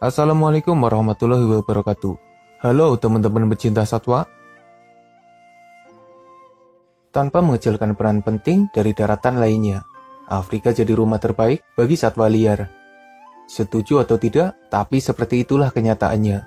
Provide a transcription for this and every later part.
Assalamualaikum warahmatullahi wabarakatuh. Halo teman-teman pecinta satwa. Tanpa mengecilkan peran penting dari daratan lainnya, Afrika jadi rumah terbaik bagi satwa liar. Setuju atau tidak, tapi seperti itulah kenyataannya.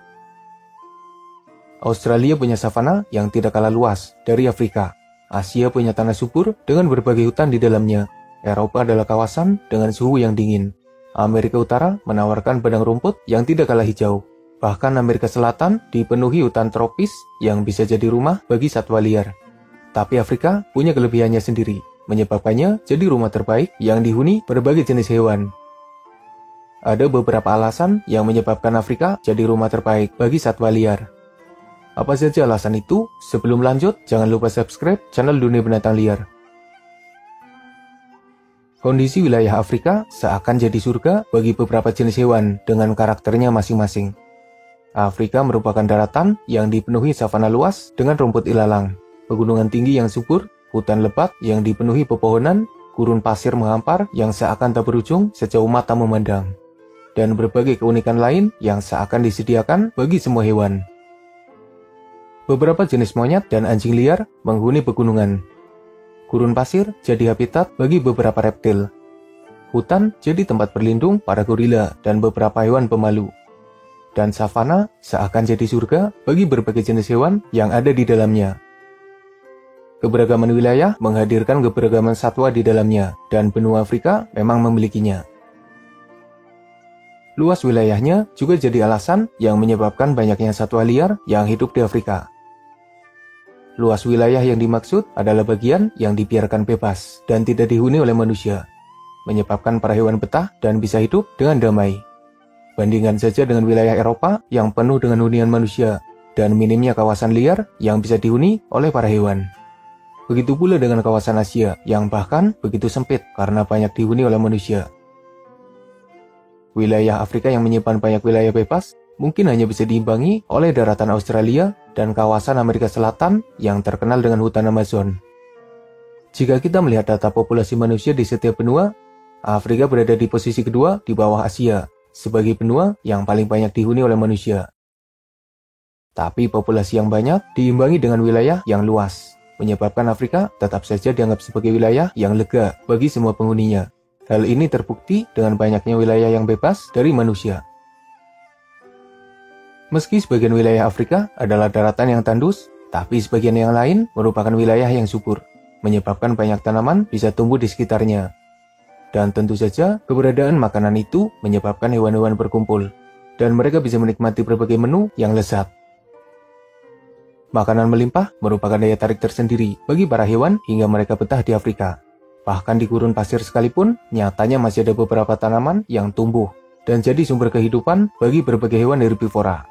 Australia punya savana yang tidak kalah luas dari Afrika. Asia punya tanah subur dengan berbagai hutan di dalamnya. Eropa adalah kawasan dengan suhu yang dingin. Amerika Utara menawarkan padang rumput yang tidak kalah hijau. Bahkan Amerika Selatan dipenuhi hutan tropis yang bisa jadi rumah bagi satwa liar. Tapi Afrika punya kelebihannya sendiri, menyebabkannya jadi rumah terbaik yang dihuni berbagai jenis hewan. Ada beberapa alasan yang menyebabkan Afrika jadi rumah terbaik bagi satwa liar. Apa saja alasan itu? Sebelum lanjut, jangan lupa subscribe channel Dunia Binatang Liar. Kondisi wilayah Afrika seakan jadi surga bagi beberapa jenis hewan dengan karakternya masing-masing. Afrika merupakan daratan yang dipenuhi savana luas dengan rumput ilalang, pegunungan tinggi yang subur, hutan lebat yang dipenuhi pepohonan, gurun pasir menghampar yang seakan tak berujung sejauh mata memandang, dan berbagai keunikan lain yang seakan disediakan bagi semua hewan. Beberapa jenis monyet dan anjing liar menghuni pegunungan. Gurun pasir jadi habitat bagi beberapa reptil. Hutan jadi tempat berlindung para gorila dan beberapa hewan pemalu. Dan savana seakan jadi surga bagi berbagai jenis hewan yang ada di dalamnya. Keberagaman wilayah menghadirkan keberagaman satwa di dalamnya, dan benua Afrika memang memilikinya. Luas wilayahnya juga jadi alasan yang menyebabkan banyaknya satwa liar yang hidup di Afrika. Luas wilayah yang dimaksud adalah bagian yang dibiarkan bebas dan tidak dihuni oleh manusia, menyebabkan para hewan betah dan bisa hidup dengan damai. Bandingkan saja dengan wilayah Eropa yang penuh dengan hunian manusia dan minimnya kawasan liar yang bisa dihuni oleh para hewan. Begitu pula dengan kawasan Asia yang bahkan begitu sempit karena banyak dihuni oleh manusia. Wilayah Afrika yang menyimpan banyak wilayah bebas mungkin hanya bisa diimbangi oleh daratan Australia dan kawasan Amerika Selatan yang terkenal dengan hutan Amazon. Jika kita melihat data populasi manusia di setiap benua, Afrika berada di posisi kedua di bawah Asia sebagai benua yang paling banyak dihuni oleh manusia. Tapi populasi yang banyak diimbangi dengan wilayah yang luas, menyebabkan Afrika tetap saja dianggap sebagai wilayah yang lega bagi semua penghuninya. Hal ini terbukti dengan banyaknya wilayah yang bebas dari manusia. Meski sebagian wilayah Afrika adalah daratan yang tandus, tapi sebagian yang lain merupakan wilayah yang subur, menyebabkan banyak tanaman bisa tumbuh di sekitarnya. Dan tentu saja, keberadaan makanan itu menyebabkan hewan-hewan berkumpul, dan mereka bisa menikmati berbagai menu yang lezat. Makanan melimpah merupakan daya tarik tersendiri bagi para hewan hingga mereka betah di Afrika. Bahkan di gurun pasir sekalipun, nyatanya masih ada beberapa tanaman yang tumbuh dan jadi sumber kehidupan bagi berbagai hewan herbivora.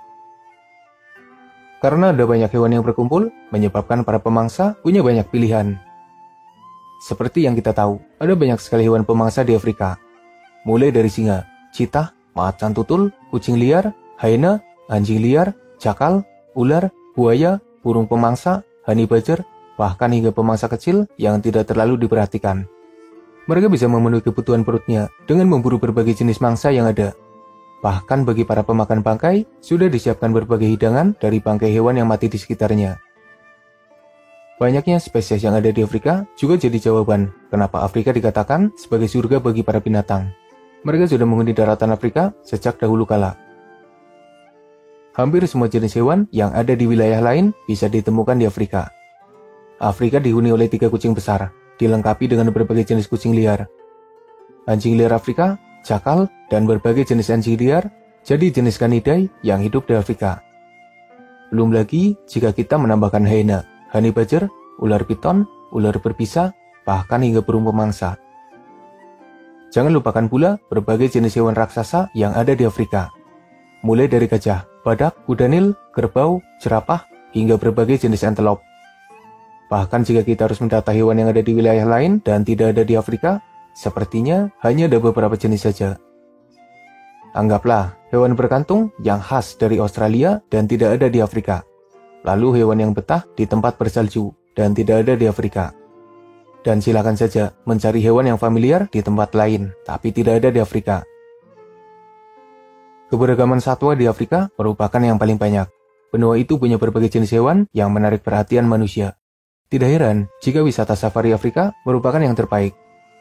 Karena ada banyak hewan yang berkumpul, menyebabkan para pemangsa punya banyak pilihan. Seperti yang kita tahu, ada banyak sekali hewan pemangsa di Afrika. Mulai dari singa, cheetah, macan tutul, kucing liar, hyena, anjing liar, jakal, ular, buaya, burung pemangsa, honey badger, bahkan hingga pemangsa kecil yang tidak terlalu diperhatikan. Mereka bisa memenuhi kebutuhan perutnya dengan memburu berbagai jenis mangsa yang ada. Bahkan bagi para pemakan bangkai, sudah disiapkan berbagai hidangan dari bangkai hewan yang mati di sekitarnya. Banyaknya spesies yang ada di Afrika juga jadi jawaban kenapa Afrika dikatakan sebagai surga bagi para binatang. Mereka sudah menghuni daratan Afrika sejak dahulu kala. Hampir semua jenis hewan yang ada di wilayah lain bisa ditemukan di Afrika. Afrika dihuni oleh 3 kucing besar, dilengkapi dengan berbagai jenis kucing liar. Anjing liar Afrika, jakal, dan berbagai jenis anjing liar jadi jenis kanidai yang hidup di Afrika. Belum lagi jika kita menambahkan hyena, honey badger, ular piton, ular berbisa, bahkan hingga burung pemangsa. Jangan lupakan pula berbagai jenis hewan raksasa yang ada di Afrika. Mulai dari gajah, badak, kuda nil, kerbau, jerapah, hingga berbagai jenis antelop. Bahkan jika kita harus mendata hewan yang ada di wilayah lain dan tidak ada di Afrika, sepertinya hanya ada beberapa jenis saja. Anggaplah hewan berkantung yang khas dari Australia dan tidak ada di Afrika. Lalu hewan yang betah di tempat bersalju dan tidak ada di Afrika. Dan silakan saja mencari hewan yang familiar di tempat lain, tapi tidak ada di Afrika. Keberagaman satwa di Afrika merupakan yang paling banyak. Benua itu punya berbagai jenis hewan yang menarik perhatian manusia. Tidak heran jika wisata safari Afrika merupakan yang terbaik.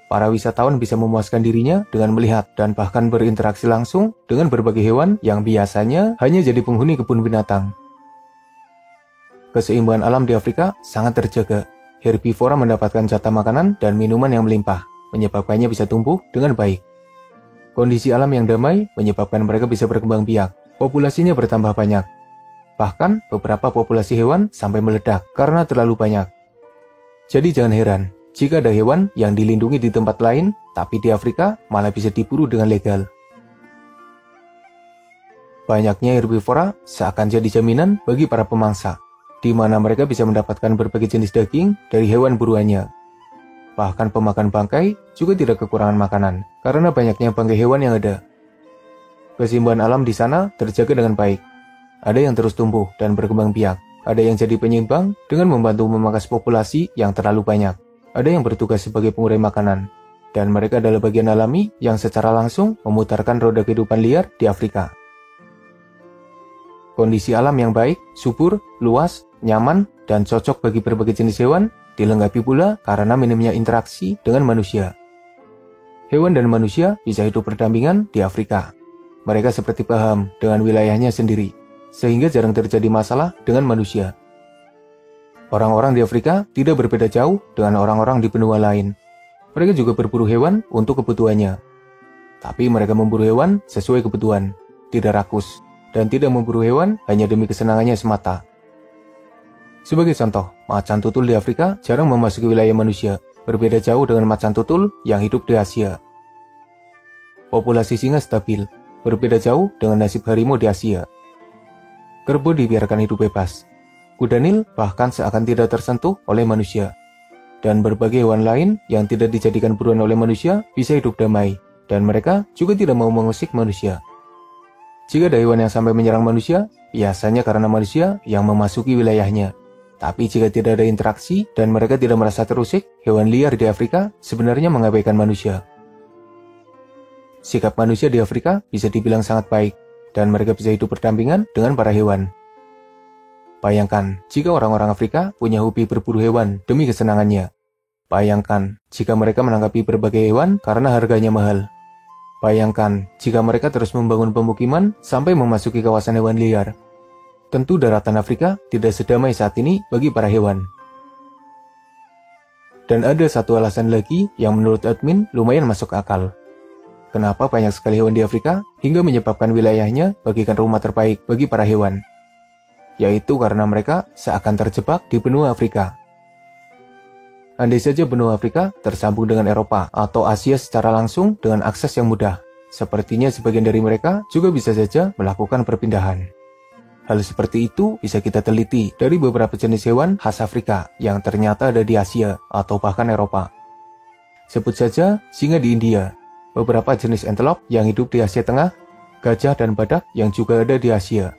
Para wisatawan bisa memuaskan dirinya dengan melihat dan bahkan berinteraksi langsung dengan berbagai hewan yang biasanya hanya jadi penghuni kebun binatang. Keseimbangan alam di Afrika sangat terjaga. Herbivora mendapatkan jatah makanan dan minuman yang melimpah, menyebabkannya bisa tumbuh dengan baik. Kondisi alam yang damai menyebabkan mereka bisa berkembang biak. Populasinya bertambah banyak. Bahkan beberapa populasi hewan sampai meledak karena terlalu banyak. Jadi jangan heran jika ada hewan yang dilindungi di tempat lain, tapi di Afrika malah bisa diburu dengan legal. Banyaknya herbivora seakan jadi jaminan bagi para pemangsa, di mana mereka bisa mendapatkan berbagai jenis daging dari hewan buruannya. Bahkan pemakan bangkai juga tidak kekurangan makanan, karena banyaknya bangkai hewan yang ada. Keseimbangan alam di sana terjaga dengan baik. Ada yang terus tumbuh dan berkembang biak, ada yang jadi penyeimbang dengan membantu memangkas populasi yang terlalu banyak, ada yang bertugas sebagai pengurai makanan, dan mereka adalah bagian alami yang secara langsung memutarkan roda kehidupan liar di Afrika. Kondisi alam yang baik, subur, luas, nyaman, dan cocok bagi berbagai jenis hewan dilengkapi pula karena minimnya interaksi dengan manusia. Hewan dan manusia bisa hidup berdampingan di Afrika. Mereka seperti paham dengan wilayahnya sendiri, sehingga jarang terjadi masalah dengan manusia. Orang-orang di Afrika tidak berbeda jauh dengan orang-orang di benua lain. Mereka juga berburu hewan untuk kebutuhannya. Tapi mereka memburu hewan sesuai kebutuhan, tidak rakus, dan tidak memburu hewan hanya demi kesenangannya semata. Sebagai contoh, macan tutul di Afrika jarang memasuki wilayah manusia, berbeda jauh dengan macan tutul yang hidup di Asia. Populasi singa stabil, berbeda jauh dengan nasib harimau di Asia. Kerbau dibiarkan hidup bebas. Kuda Nil bahkan seakan tidak tersentuh oleh manusia. Dan berbagai hewan lain yang tidak dijadikan buruan oleh manusia bisa hidup damai, dan mereka juga tidak mau mengusik manusia. Jika ada hewan yang sampai menyerang manusia, biasanya karena manusia yang memasuki wilayahnya. Tapi jika tidak ada interaksi dan mereka tidak merasa terusik, hewan liar di Afrika sebenarnya mengabaikan manusia. Sikap manusia di Afrika bisa dibilang sangat baik, dan mereka bisa hidup berdampingan dengan para hewan. Bayangkan jika orang-orang Afrika punya hobi berburu hewan demi kesenangannya. Bayangkan jika mereka menangkapi berbagai hewan karena harganya mahal. Bayangkan jika mereka terus membangun pemukiman sampai memasuki kawasan hewan liar. Tentu daratan Afrika tidak sedamai saat ini bagi para hewan. Dan ada satu alasan lagi yang menurut admin lumayan masuk akal. Kenapa banyak sekali hewan di Afrika hingga menyebabkan wilayahnya bagikan rumah terbaik bagi para hewan? Yaitu karena mereka seakan terjebak di benua Afrika. Andai saja benua Afrika tersambung dengan Eropa atau Asia secara langsung dengan akses yang mudah, sepertinya sebagian dari mereka juga bisa saja melakukan perpindahan. Hal seperti itu bisa kita teliti dari beberapa jenis hewan khas Afrika yang ternyata ada di Asia atau bahkan Eropa. Sebut saja singa di India, beberapa jenis antelope yang hidup di Asia Tengah, gajah dan badak yang juga ada di Asia,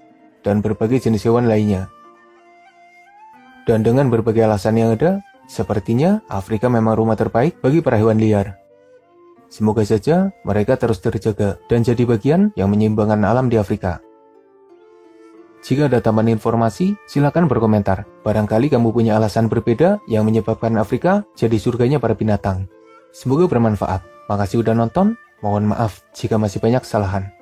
dan berbagai jenis hewan lainnya. Dan dengan berbagai alasan yang ada, sepertinya Afrika memang rumah terbaik bagi para hewan liar. Semoga saja mereka terus terjaga dan jadi bagian yang menyeimbangkan alam di Afrika. Jika ada tambahan informasi, silakan berkomentar. Barangkali kamu punya alasan berbeda yang menyebabkan Afrika jadi surganya para binatang. Semoga bermanfaat. Makasih udah nonton. Mohon maaf jika masih banyak kesalahan.